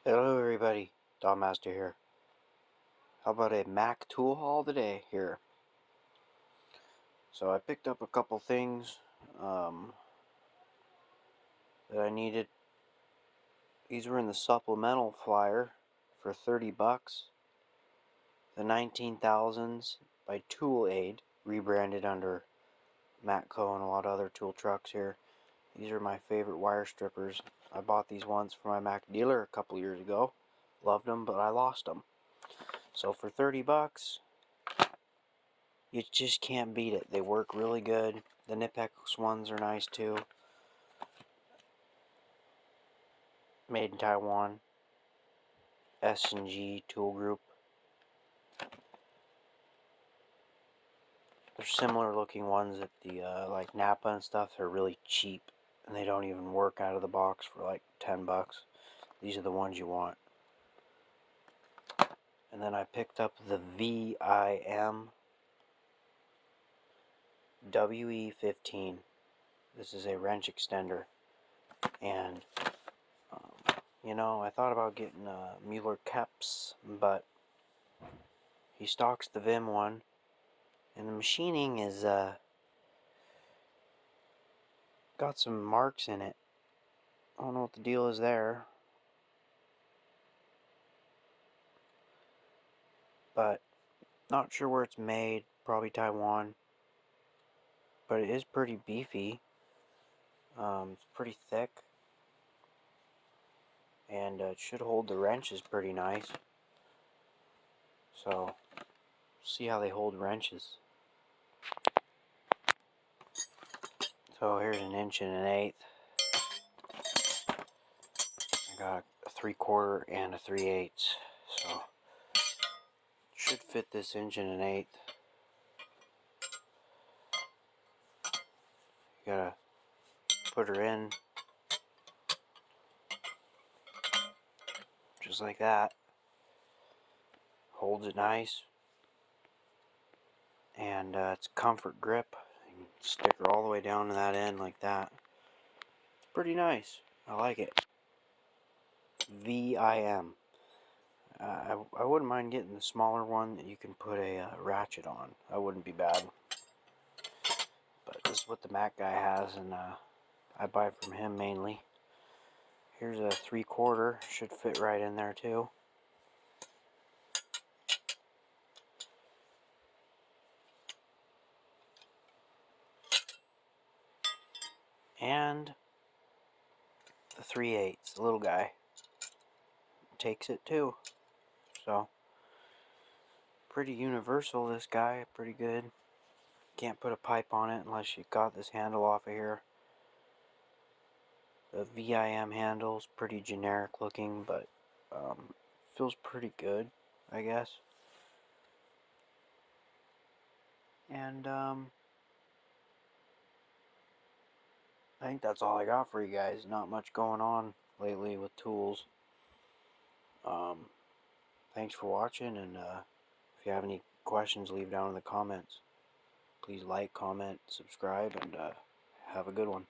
Hello everybody, Don Master here. How about a Mac tool haul today here? So I picked up a couple things that I needed. These were in the supplemental flyer for 30 bucks. The 19,000s by Tool Aid, rebranded under Matco and a lot of other tool trucks here. These are my favorite wire strippers. I bought these once from my Mac dealer a couple years ago. Loved them, but I lost them. So for 30 bucks, you just can't beat it. They work really good. The Knipex ones are nice too. Made in Taiwan. S&G Tool Group. They're similar looking ones at the like Napa and stuff. They're really cheap and they don't even work out of the box for like 10 bucks. These are the ones you want. And then I picked up the VIM WE15. This is a wrench extender. And I thought about getting Mueller Keps, but he stocks the VIM one, and the machining is got some marks in it. I don't know what the deal is there, but not sure where it's made. Probably Taiwan, but it is pretty beefy. It's pretty thick, and it should hold the wrenches pretty nice. So, see how they hold wrenches. So here's an 1 1/8. I got a 3/4 and a 3/8. So should fit this 1 1/8. You gotta put her in just like that. Holds it nice, and it's comfort grip. You can stick her all the way down to that end like that. It's pretty nice. I like it. VIM. I wouldn't mind getting the smaller one that you can put a ratchet on. That wouldn't be bad. But this is what the Mac guy has, and I buy from him mainly. Here's a 3/4. Should fit right in there too. And the 3/8, the little guy, takes it too. So pretty universal, this guy. Pretty good. Can't put a pipe on it unless you got this handle off of here. The VIM handle's pretty generic looking, but feels pretty good, I guess. And I think that's all I got for you guys. Not much going on lately with tools. Thanks for watching, and if you have any questions, leave down in the comments. Please like, comment, subscribe, and have a good one.